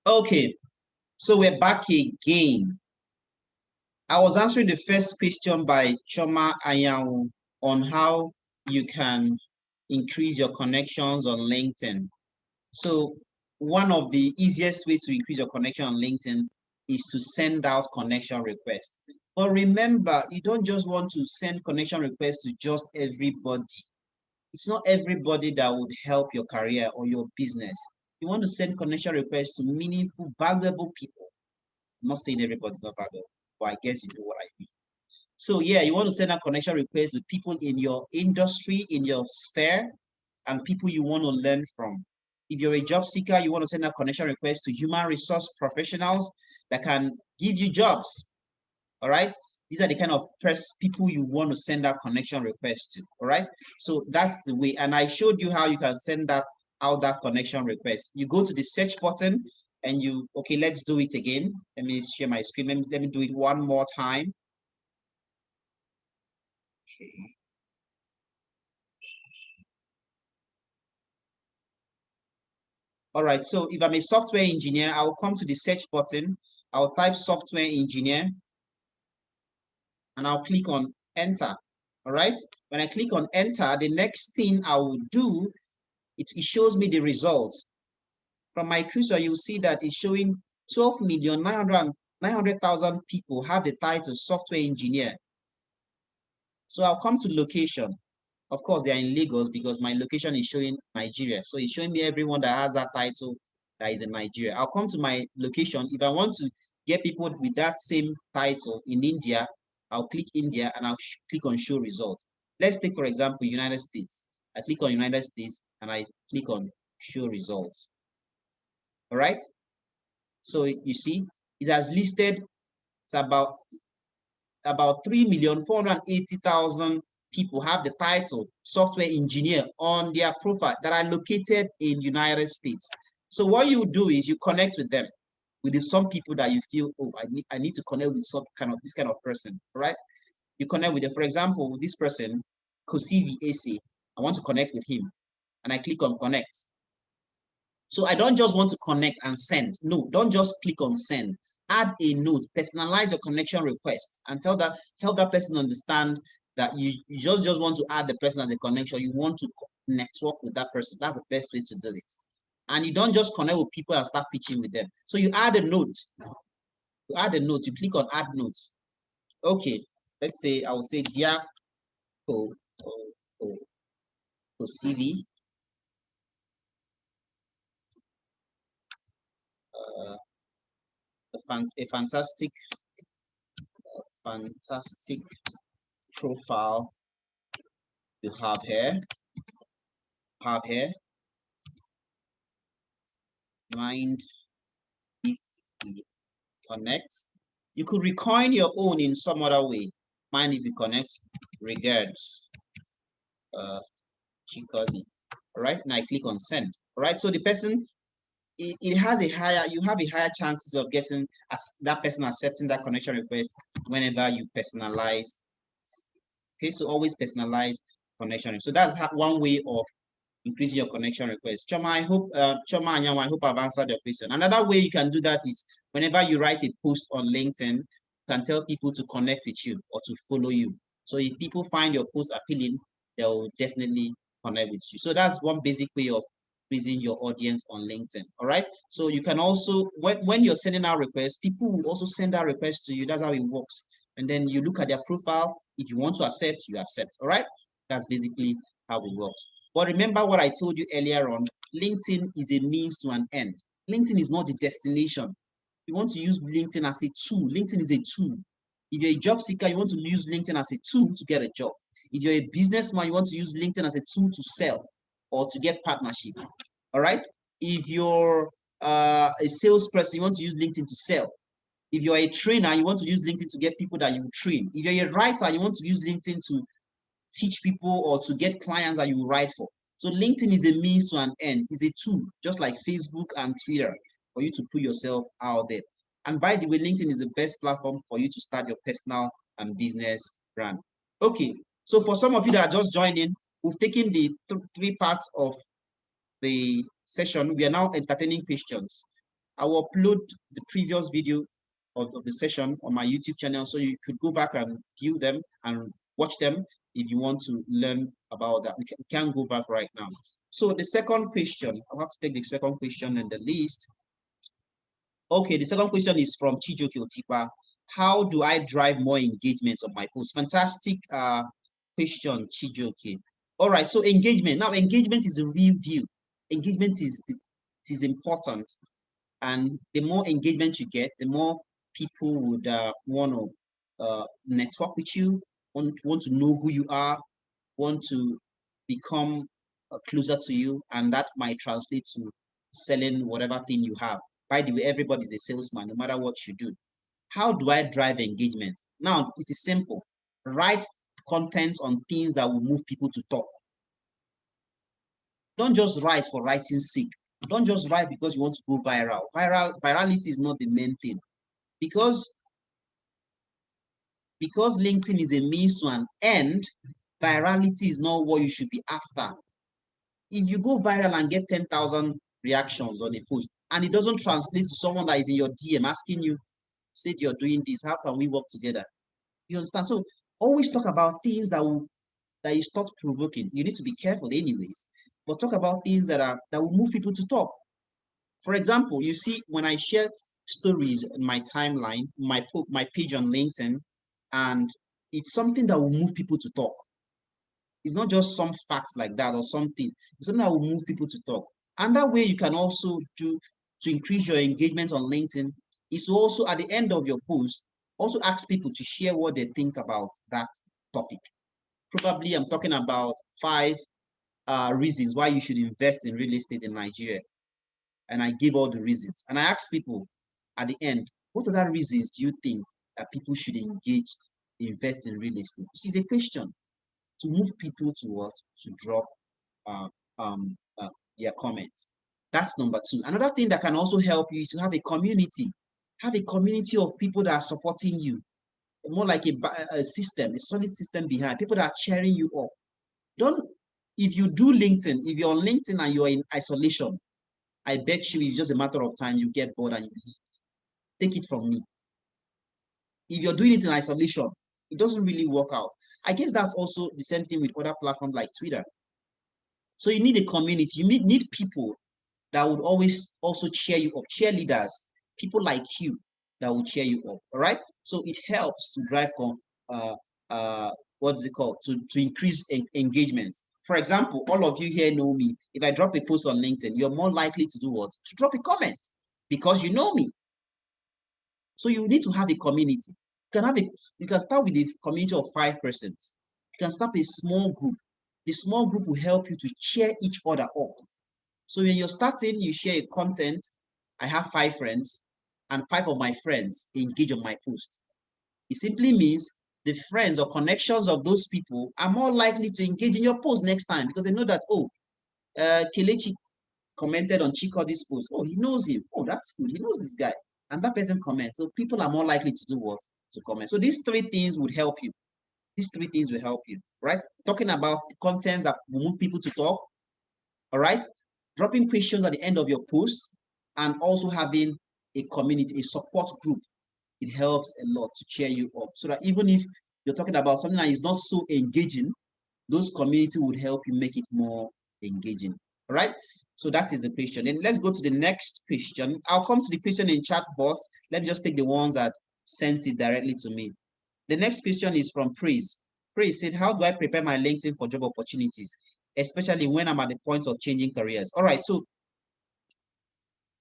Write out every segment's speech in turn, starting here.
Okay, so we're back again. I was answering the first question by Choma Ayawu on how you can increase your connections on LinkedIn. So one of the easiest ways to increase your connection on LinkedIn is to send out connection requests. But remember, you don't just want to send connection requests to just everybody. It's not everybody that would help your career or your business. You want to send connection requests to meaningful, valuable people. I'm not saying everybody's not valuable, but I guess you know what I mean. So yeah, you want to send a connection request with people in your industry, in your sphere, and people you want to learn from. If you're a job seeker, you want to send a connection request to human resource professionals that can give you jobs. All right. These are the kind of people you want to send that connection request to. All right. So that's the way. And I showed you how you can send that connection request. You go to the search button and okay, let's do it again. Let me share my screen. Let me do it one more time. Okay. All right, so if I'm a software engineer, I'll come to the search button. I'll type software engineer and I'll click on enter. All right, when I click on enter, the next thing I will do, it shows me the results. From my cursor, you'll see that it's showing 12,900,000 people have the title software engineer. So I'll come to location. Of course, they are in Lagos because my location is showing Nigeria. So it's showing me everyone that has that title that is in Nigeria. I'll come to my location. If I want to get people with that same title in India, I'll click India and I'll click on show results. Let's take, for example, United States. I click on United States and I click on show results. All right. So you see, it has listed, it's about 3,480,000 people have the title software engineer on their profile that are located in United States. So what you do is you connect with them, with some people that you feel, oh, I need to connect with this kind of person, right? You connect with them. For example, this person, Kosivi Ese, I want to connect with him, and I click on connect. So I don't just want to connect and send. No, don't just click on send. Add a note, personalize your connection request, and help that person understand that you just want to add the person as a connection. You want to network with that person. That's the best way to do it. And you don't just connect with people and start pitching with them. So you add a note. You add a note. You click on add note. Okay, let's say I will say dear CV. A fantastic profile you have here. Mind if we connect? You could recoin your own in some other way. Mind if we connect? Regards, Chikaodi. All right, and I click on send. All right, so the person, you have a higher chances of getting that person accepting that connection request whenever you personalize. Okay, so always personalize connection. So that's one way of increasing your connection request. Choma, I hope I hope I've answered your question. Another way you can do that is whenever you write a post on LinkedIn, you can tell people to connect with you or to follow you. So if people find your post appealing, they'll definitely connect with you. So that's one basic way of increasing your audience on LinkedIn. All right. So you can also, when you're sending out requests, people will also send out requests to you. That's how it works. And then you look at their profile. If you want to accept, you accept. All right. That's basically how it works. But remember what I told you earlier on, LinkedIn is a means to an end. LinkedIn is not the destination. You want to use LinkedIn as a tool. LinkedIn is a tool. If you're a job seeker, you want to use LinkedIn as a tool to get a job. If you're a businessman, you want to use LinkedIn as a tool to sell or to get partnership. All right. If you're a salesperson, you want to use LinkedIn to sell. If you're a trainer, you want to use LinkedIn to get people that you train. If you're a writer, you want to use LinkedIn to teach people or to get clients that you write for. So LinkedIn is a means to an end. It's a tool, just like Facebook and Twitter, for you to put yourself out there. And by the way, LinkedIn is the best platform for you to start your personal and business brand. Okay, so for some of you that are just joining, we've taken the three parts of the session. We are now entertaining questions. I will upload the previous video of the session on my YouTube channel, so you could go back and view them and watch them if you want to learn about that. We can go back right now. So the second question, I'll have to take the second question in the list. Okay, the second question is from Chijoke Otipa. How do I drive more engagement on my post? Fantastic question, Chijoke. All right, so engagement. Now, engagement is a real deal. Engagement is important. And the more engagement you get, the more people would want to network with you, want to know who you are, want to become closer to you, and that might translate to selling whatever thing you have. By the way, everybody's a salesman, no matter what you do. How do I drive engagement? Now, it is simple. Write content on things that will move people to talk. Don't just write for writing's sake. Don't just write because you want to go viral. Virality is not the main thing. Because LinkedIn is a means to an end, virality is not what you should be after. If you go viral and get 10,000 reactions on a post and it doesn't translate to someone that is in your DM asking you, said you're doing this, how can we work together? You understand? So always talk about things that is thought provoking. You need to be careful anyways, but talk about things that will move people to talk. For example, you see, when I share stories in my timeline, my page on LinkedIn, and it's something that will move people to talk. It's not just some facts like that or something. It's something that will move people to talk. And that way you can also do to increase your engagement on LinkedIn is also at the end of your post, also ask people to share what they think about that topic. Probably I'm talking about 5 reasons why you should invest in real estate in Nigeria. And I give all the reasons. And I ask people at the end, what other reasons do you think that people should invest in real estate? This is a question to move people to what? To drop their comments. That's number 2. Another thing that can also help you is to have a community. Have a community of people that are supporting you. More like a system, a solid system behind. People that are cheering you up. If you do LinkedIn, if you're on LinkedIn and you're in isolation, I bet you it's just a matter of time you get bored and you leave. Take it from me. If you're doing it in isolation, it doesn't really work out. I guess that's also the same thing with other platforms like Twitter. So you need a community. You need people that would always also cheer you up, cheerleaders, people like you that will cheer you up. All right. So it helps to drive what's it called? To increase engagement. For example, all of you here know me. If I drop a post on LinkedIn, you're more likely to do what? To drop a comment because you know me. So you need to have a community. You can start with a community of 5 persons. You can start a small group. The small group will help you to cheer each other up. So when you're starting, you share a content. I have 5 friends, and 5 of my friends engage on my post. It simply means the friends or connections of those people are more likely to engage in your post next time because they know that, oh, Kelechi commented on Chikaodi's post. Oh, he knows him. Oh, that's good. He knows this guy. And that person comments. So people are more likely to do what? To comment. So these 3 things would help you. These 3 things will help you, right? Talking about content that will move people to talk, all right? Dropping questions at the end of your post, and also having a community, a support group. It helps a lot to cheer you up so that even if you're talking about something that is not so engaging, those community would help you make it more engaging. All right. So that is the question. Then let's go to the next question. I'll come to the question in chat box. Let me just take the ones that sent it directly to me. The next question is from Praise. Praise said, how do I prepare my LinkedIn for job opportunities, especially when I'm at the point of changing careers? All right. So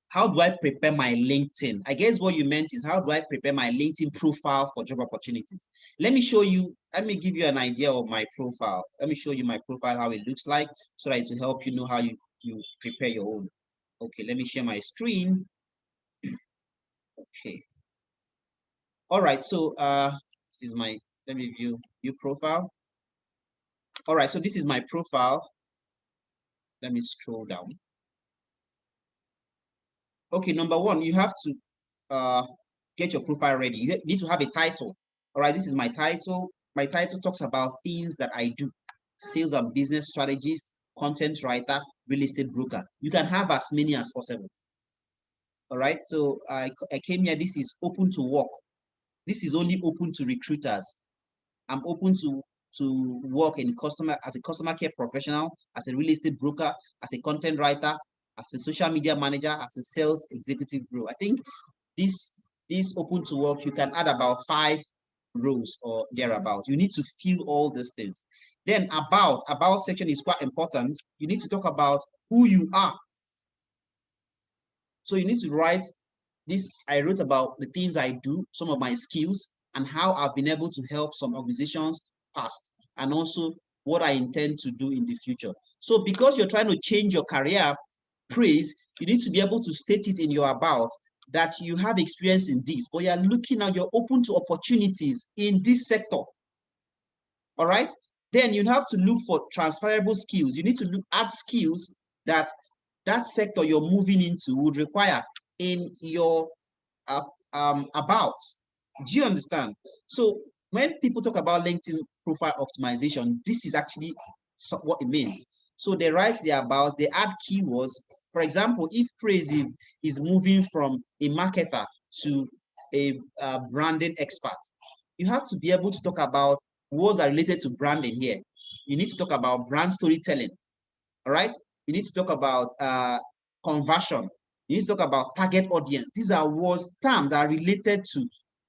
how do I prepare my LinkedIn? I guess what you meant is how do I prepare my LinkedIn profile for job opportunities? Let me show you, let me give you an idea of my profile. Let me show you my profile, how it looks like, so that it will help you know how you prepare your own. Okay, let me share my screen. Okay. All right, so this is my, let me view profile. All right, so this is my profile. Let me scroll down. Okay, number 1, you have to get your profile ready. You need to have a title. All right, this is my title. My title talks about things that I do: sales and business strategist, content writer, real estate broker. You can have as many as possible. All right. So I came here. This is open to work. This is only open to recruiters. I'm open to work in customer as a customer care professional, as a real estate broker, as a content writer, as a social media manager, as a sales executive role. I think this open to work, you can add about 5 roles or thereabout. You need to fill all these things. Then about section is quite important. You need to talk about who you are. So you need to write this. I wrote about the things I do, some of my skills, and how I've been able to help some organizations past, and also what I intend to do in the future. So because you're trying to change your career praise, you need to be able to state it in your about that you have experience in this, but you're looking at, you're open to opportunities in this sector. All right. Then you have to look for transferable skills. You need to look at skills that that sector you're moving into would require in your about. Do you understand? So when people talk about LinkedIn profile optimization, this is actually what it means. So they write there about, they add keywords. For example, if praise is moving from a marketer to a branding expert, you have to be able to talk about words are related to branding here. You need to talk about brand storytelling. All right. You need to talk about conversion. You need to talk about target audience. These are words, terms that are related to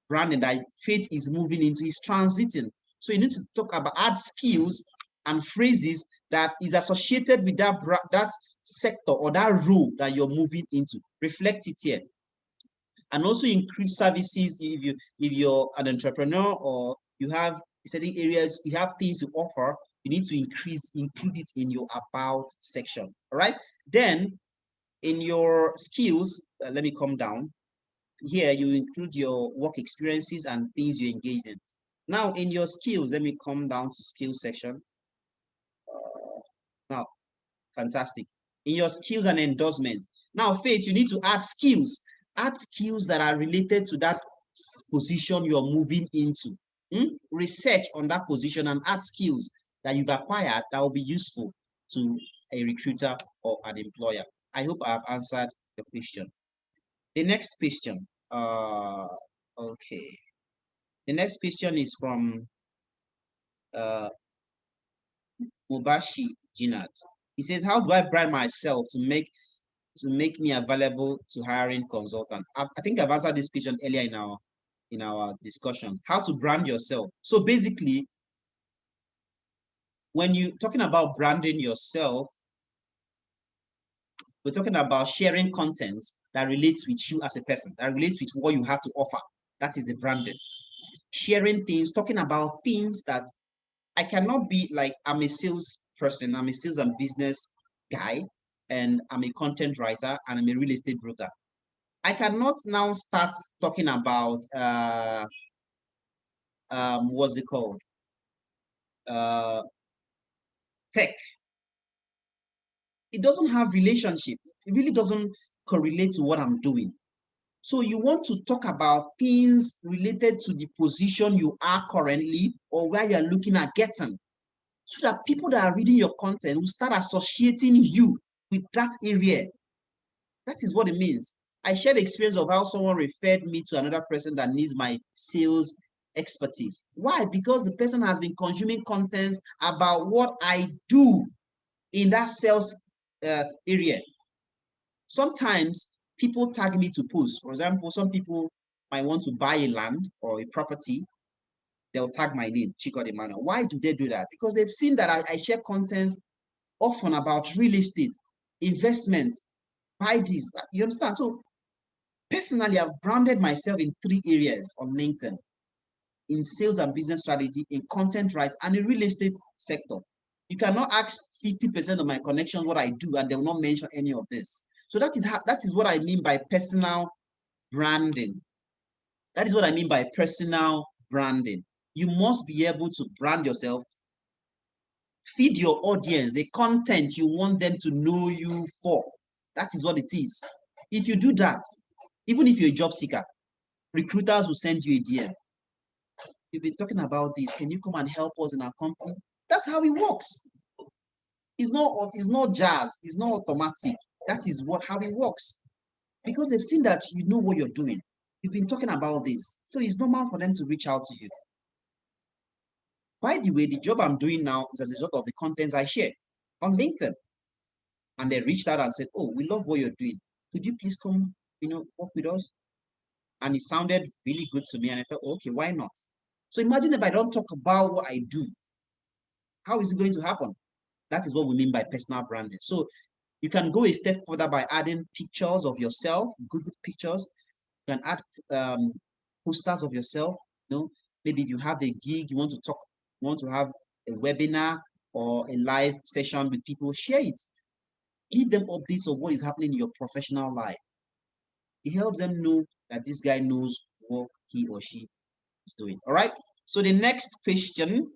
branding that Faith is moving into, is transiting. So you need to talk about, add skills and phrases that is associated with that sector or that role that you're moving into. Reflect it here. And also increase services. If you're an entrepreneur or you have certain areas, you have things to offer, you need to include it in your about section. All right. Then in your skills, let me come down here. You include your work experiences and things you engaged in. Now in your skills, let me come down to skills section. Now, fantastic. In your skills and endorsements. Now, Faith, you need to add skills. Add skills that are related to that position you're moving into. Research on that position and add skills that you've acquired that will be useful to a recruiter or an employer. I hope I've answered the question. The next question. Okay. The next question is from Mubashi Jinat. He says, how do I brand myself to make me available to hiring consultant? I think I've answered this question earlier in our discussion. How to brand yourself. So basically, when you're talking about branding yourself, we're talking about sharing content that relates with you as a person, that relates with what you have to offer. That is the branding. Sharing things, talking about things that I cannot be like, I'm a sales person, I'm a sales and business guy, and I'm a content writer, and I'm a real estate broker. I cannot now start talking about what's it called? Tech. It doesn't have relationship. It really doesn't correlate to what I'm doing. So you want to talk about things related to the position you are currently or where you're looking at getting, so that people that are reading your content will start associating you with that area. That is what it means. I shared the experience of how someone referred me to another person that needs my sales expertise. Why? Because the person has been consuming content about what I do in that sales area. Sometimes people tag me to post. For example, some people might want to buy a land or a property. They'll tag my name, Chikaodi. Why do they do that? Because they've seen that I share content often about real estate, investments, buy this. You understand? So personally, I've branded myself in 3 areas on LinkedIn: in sales and business strategy, in content rights, and in real estate sector. You cannot ask 50% of my connections what I do, and they will not mention any of this. So that is what I mean by personal branding. That is what I mean by personal branding. You must be able to brand yourself, feed your audience the content you want them to know you for. That is what it is. If you do that, even if you're a job seeker, recruiters will send you a DM. You've been talking about this. Can you come and help us in our company? That's how it works. It's not jazz. It's not automatic. That is how it works. because they've seen that you know what you're doing. You've been talking about this. So it's normal for them to reach out to you. By the way, the job I'm doing now is as a result of the contents I share on LinkedIn. And they reached out and said, oh, we love what you're doing. Could you please come, work with us? And it sounded really good to me. And I thought, okay, why not? So imagine if I don't talk about what I do, how is it going to happen? That is what we mean by personal branding. So you can go a step further by adding pictures of yourself, good pictures. You can add posters of yourself. Maybe if you have a gig, you want to have a webinar or a live session with people, share it. Give them updates of what is happening in your professional life. It helps them know that this guy knows what he or she is doing. All right. So the next question,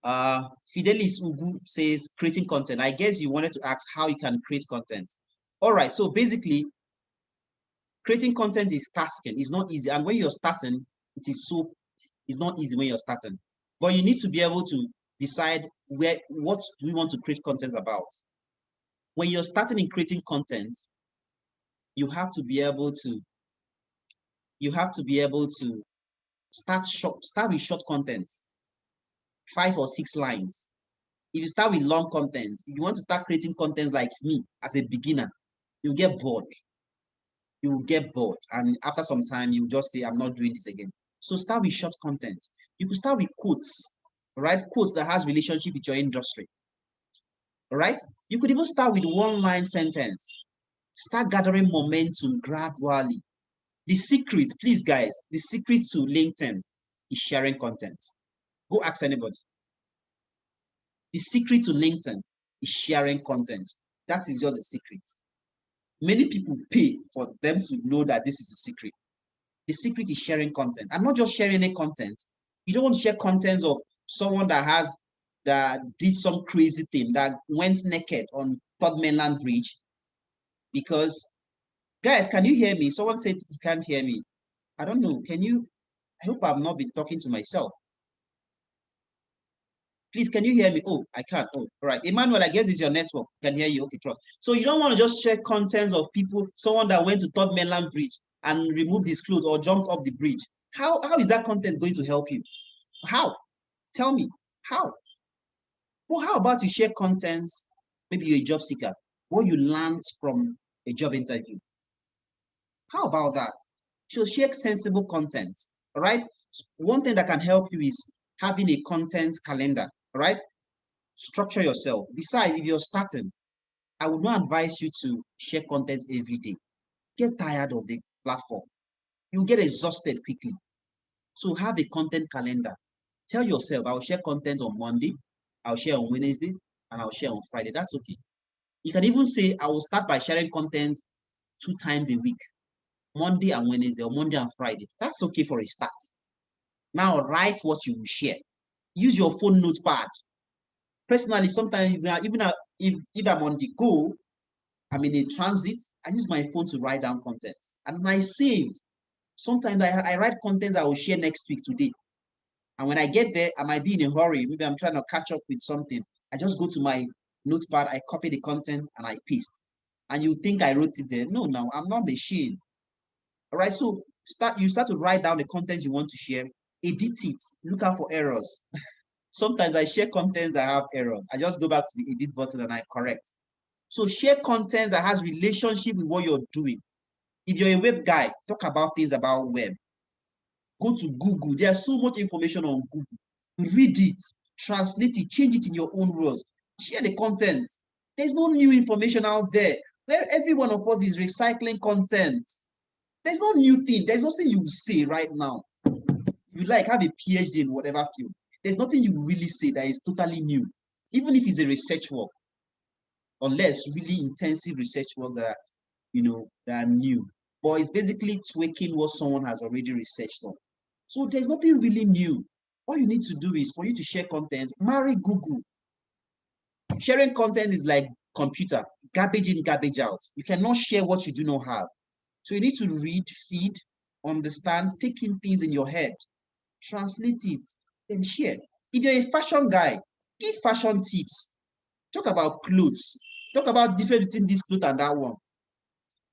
Fidelis Ugu says creating content. I guess you wanted to ask how you can create content. All right. So basically, creating content is tasking. It's not easy. And when you're starting, it's not easy when you're starting. But you need to be able to decide what we want to create content about. When you're starting in creating content, you have to be able to start with short content, 5 or 6 lines. If you start with long content, if you want to start creating content like me as a beginner, you'll get bored. You will get bored. And after some time, you just say, I'm not doing this again. So start with short content. You could start with quotes, right? Quotes that has relationship with your industry. All right? You could even start with one-line sentence. Start gathering momentum gradually. The secret, please guys, the secret to LinkedIn is sharing content. Go ask anybody. The secret to LinkedIn is sharing content. That is just the secret. Many people pay for them to know that this is the secret. The secret is sharing content. I'm not just sharing any content. You don't want to share content of someone that did some crazy thing, that went naked on Third Mainland Bridge. Because, guys, can you hear me? Someone said you can't hear me. I don't know. Can you? I hope I've not been talking to myself. Please, can you hear me? Oh, I can't. Oh, all right. Emmanuel, I guess it's your network. Can hear you. Okay, trust. So you don't want to just share contents of people, someone that went to Third Mainland Bridge and removed his clothes or jumped off the bridge. How is that content going to help you? How? Tell me. How? Well, how about you share contents? Maybe you're a job seeker. What you learned from a job interview. How about that? So share sensible content. All right. One thing that can help you is having a content calendar. All right. Structure yourself. Besides, if you're starting, I would not advise you to share content every day. Get tired of the platform. You get exhausted quickly. So have a content calendar. Tell yourself, I'll share content on Monday, I'll share on Wednesday, and I'll share on Friday. That's okay. You can even say, I will start by sharing content 2 times a week, Monday and Wednesday, or Monday and Friday. That's okay for a start. Now write what you will share. Use your phone notepad. Personally, sometimes even if I'm on the go, I'm in a transit, I use my phone to write down content. And I save. Sometimes I write content I will share next week today. And when I get there, I might be in a hurry. Maybe I'm trying to catch up with something. I just go to my notepad, I copy the content, and I paste. And you think I wrote it there. No, I'm not machine. All right, so you start to write down the content you want to share, edit it, look out for errors. Sometimes I share contents that have errors. I just go back to the edit button and I correct. So share content that has relationship with what you're doing. If you're a web guy, talk about things about web. Go to Google. There's so much information on Google. Read it, translate it, change it in your own words. Share the content. There's no new information out there. Where every one of us is recycling content. There's no new thing. There's nothing you will say right now. You have a PhD in whatever field. There's nothing you really say that is totally new, even if it's a research work, unless really intensive research work that are new. But it's basically tweaking what someone has already researched on. So there's nothing really new. All you need to do is for you to share content, marry Google. Sharing content is like computer, garbage in, garbage out. You cannot share what you do not have. So you need to read, feed, understand, take in things in your head, translate it, then share. If you're a fashion guy, give fashion tips. Talk about clothes. Talk about difference between this cloth and that one.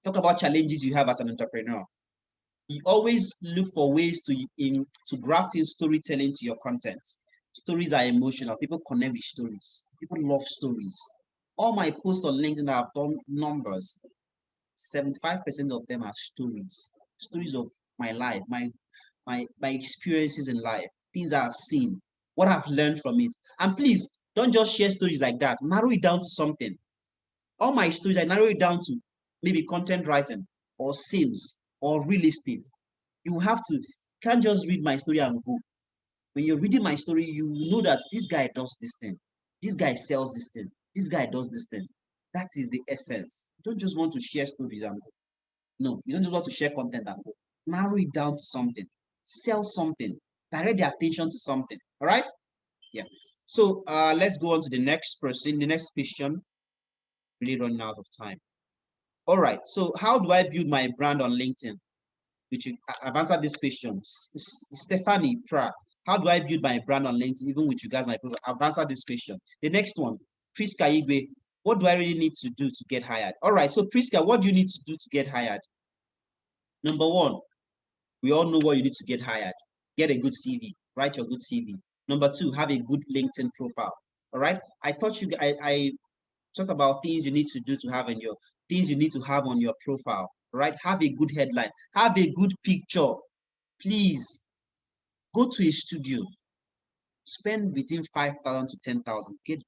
Talk about challenges you have as an entrepreneur. You always look for ways to graft in storytelling to your content. Stories are emotional. People connect with stories. People love stories. All my posts on LinkedIn that I've done numbers, 75% of them are stories. Stories of my life, my experiences in life, things I've seen, what I've learned from it. And please don't just share stories like that. Narrow it down to something. All my stories, I narrow it down to maybe content writing or sales or real estate. You have to, can't just read my story and go. When you're reading my story, you know that this guy does this thing, this guy sells this thing, this guy does this thing. That is the essence. You don't just want to share stories and go. No, you don't just want to share content and go. Narrow it down to something, sell something, direct the attention to something. All right? Yeah. So let's go on to the next person, the next question. Really running out of time. All right. So how do I build my brand on LinkedIn? Which I've answered this question. Stephanie Pra, how do I build my brand on LinkedIn, even with you guys, my profile? I've answered this question. The next one, Priska Igwe, what do I really need to do to get hired? All right, so Priska, what do you need to do to get hired? Number one, we all know what you need to get hired. Get a good CV, write your good CV. Number two, have a good LinkedIn profile. All right, I talk about things you need to do to have in your things you need to have on your profile, right? Have a good headline, have a good picture. Please go to a studio, spend between 5,000 to 10,000, get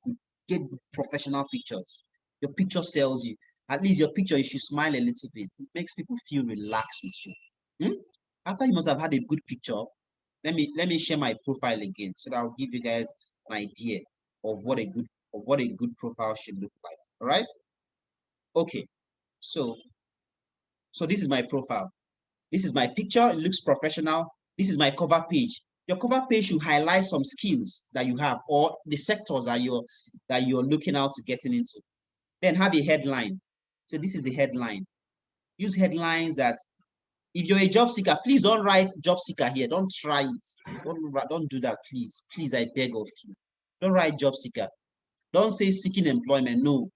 good professional pictures. Your picture sells you. At least your picture, you should smile a little bit. It makes people feel relaxed with you. Hmm? After you must have had a good picture, let me share my profile again so that I'll give you guys an idea of what a good profile should look like. All right. Okay, so this is my profile. This is my picture. It looks professional. This is my cover page. Your cover page should highlight some skills that you have or the sectors that you're looking out to getting into. Then have a headline. So this is the headline. Use headlines that if you're a job seeker, please don't write job seeker here. Don't try it. Don't do that, please. Please, I beg of you. Don't write job seeker. Don't say seeking employment. No,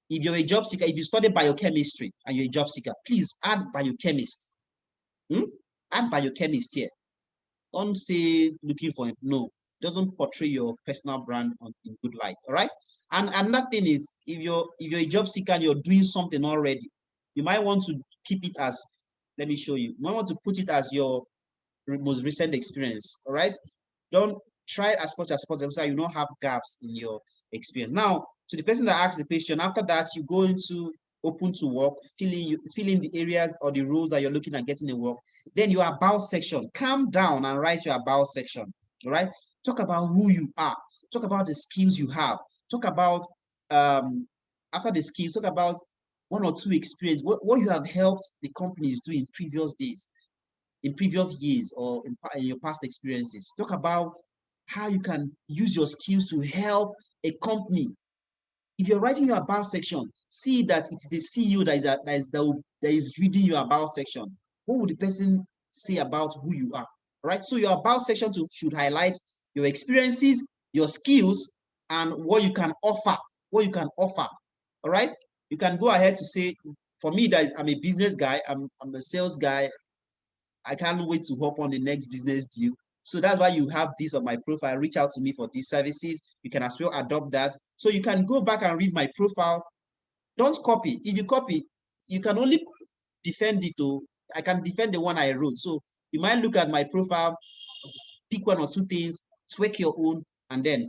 if you're a job seeker, if you study biochemistry and you're a job seeker, please add biochemist. Add biochemist here. Don't say looking for it. No, doesn't portray your personal brand in good light. All right. And another thing is, if you're a job seeker and you're doing something already, you might want to keep it as, let me show you. You might want to put it as your most recent experience. All right. Don't try as much as possible so you don't have gaps in your experience. Now, to the person that asked the question, after that, you go into open to work, fill in the areas or the roles that you're looking at getting a work. Then your about section, calm down and write your about section. All right. Talk about who you are. Talk about the skills you have. Talk about after the skills, talk about one or two experience, what you have helped the companies do in previous days, in previous years, or in your past experiences. Talk about how you can use your skills to help a company. If you're writing your about section, see that it is a CEO that is reading your about section. What would the person say about who you are? Right? So your about section should highlight your experiences, your skills, and what you can offer. What you can offer. All right? You can go ahead to say, for me, I'm a business guy, I'm a sales guy, I can't wait to hop on the next business deal. So that's why you have this on my profile. Reach out to me for these services. You can as well adopt that. So you can go back and read my profile. Don't copy. If you copy, you can only defend it. I can defend the one I wrote. So you might look at my profile, pick one or two things, tweak your own, and then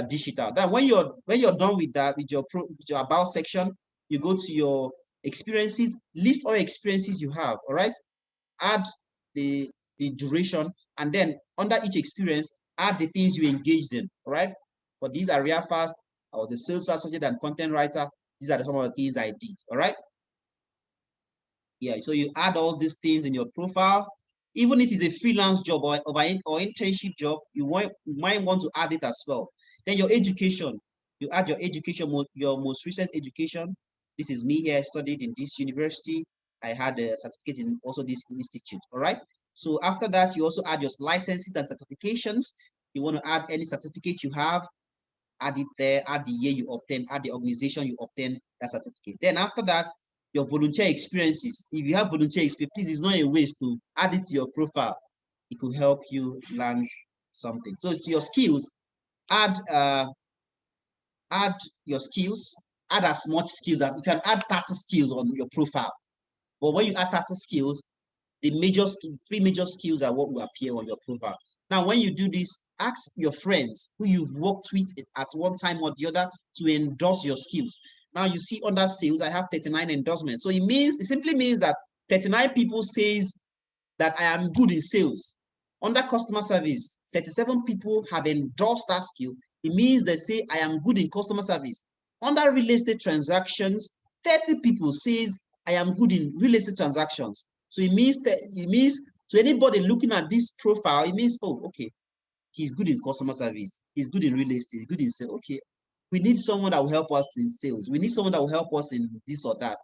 dish it out. Then when you're done with that, with your about section, you go to your experiences, list all experiences you have. All right. Add the duration, and then under each experience, add the things you engaged in. All right. For these are real fast. I was a sales associate and content writer. These are some of the things I did. All right. Yeah. So you add all these things in your profile. Even if it's a freelance job or internship job, you might want to add it as well. Then your education, you add your education, your most recent education. This is me here. I studied in this university. I had a certificate in also this institute. All right. So after that, you also add your licenses and certifications. You want to add any certificate you have, add it there, add the year you obtain, add the organization you obtain that certificate. Then after that, your volunteer experiences. If you have volunteer experience, please, it's not a waste to add it to your profile. It could help you land something. So it's your skills. Add add your skills. Add as much skills as you can. Add 30 skills on your profile. But when you add 30 skills, the major skill, 3 major skills are what will appear on your profile. Now, when you do this, ask your friends who you've worked with at one time or the other to endorse your skills. Now you see under sales, I have 39 endorsements. So it simply means that 39 people says that I am good in sales. Under customer service, 37 people have endorsed that skill. It means they say I am good in customer service. Under real estate transactions, 30 people says I am good in real estate transactions. So it means to anybody looking at this profile, it means, oh, okay, he's good in customer service, he's good in real estate, he's good in sales. Okay, we need someone that will help us in sales. We need someone that will help us in this or that.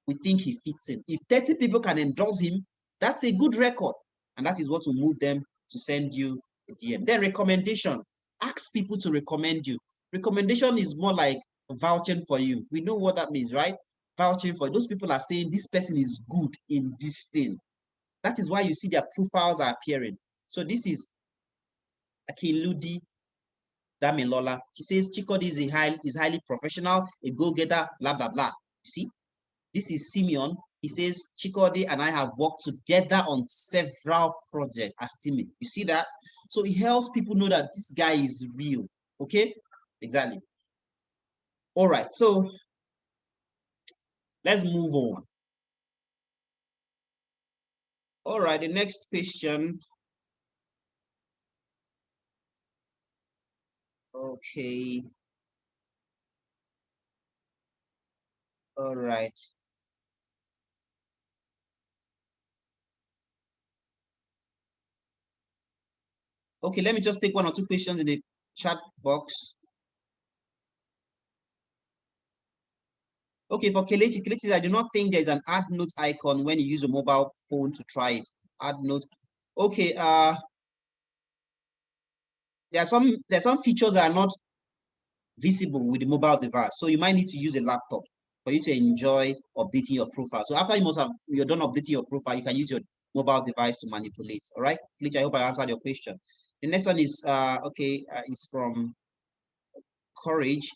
We think he fits in. If 30 people can endorse him, that's a good record. And that is what will move them to send you a DM. Then recommendation. Ask people to recommend you. Recommendation is more like vouching for you. We know what that means, right? Vouching for those people are saying this person is good in this thing. That is why you see their profiles are appearing. So this is Akinludi Damilola. She says Chikaodi is highly professional, a go-getter, blah, blah, blah. You see? This is Simeon. He says, Chikaodi and I have worked together on several projects as teammates. You see that? So it helps people know that this guy is real. Okay? Exactly. All right. So let's move on. All right. The next question. Okay. All right. Okay, let me just take 1 or 2 questions in the chat box. Okay, for Kelechi, I do not think there's an add note icon when you use a mobile phone to try it. Add note. Okay, there are some features that are not visible with the mobile device. So you might need to use a laptop for you to enjoy updating your profile. So after you're done updating your profile, you can use your mobile device to manipulate. All right, Kelechi, I hope I answered your question. The next one is it's from Courage.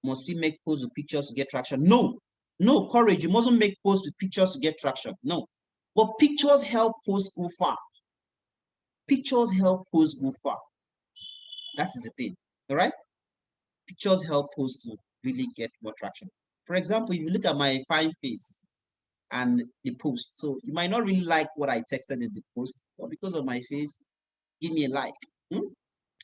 Must we make posts with pictures to get traction? No, no, Courage, you mustn't make posts with pictures to get traction. No, but pictures help posts go far. Pictures help posts go far. That is the thing. All right, pictures help posts to really get more traction. For example, if you look at my fine face and the post, so you might not really like what I texted in the post, but because of my face, give me a like.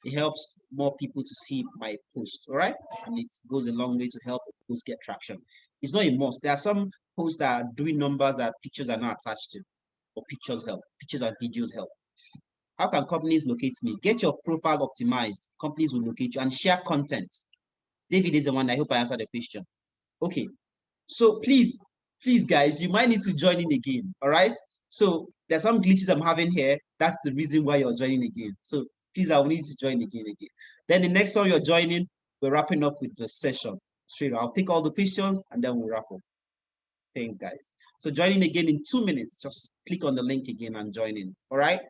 It helps more people to see my post, all right? And it goes a long way to help posts get traction. It's not a must. There are some posts that are doing numbers that pictures are not attached to, but pictures help. Pictures and videos help. How can companies locate me? Get your profile optimized. Companies will locate you and share content. David is the one. I hope I answered the question. Okay. So please, guys, you might need to join in again. All right. So there's some glitches I'm having here. That's the reason why you're joining again. So please, I will need to join again. Then the next one you're joining, we're wrapping up with the session. Straight. I'll take all the questions and then we'll wrap up. Thanks, guys. So joining again in 2 minutes. Just click on the link again and join in. All right.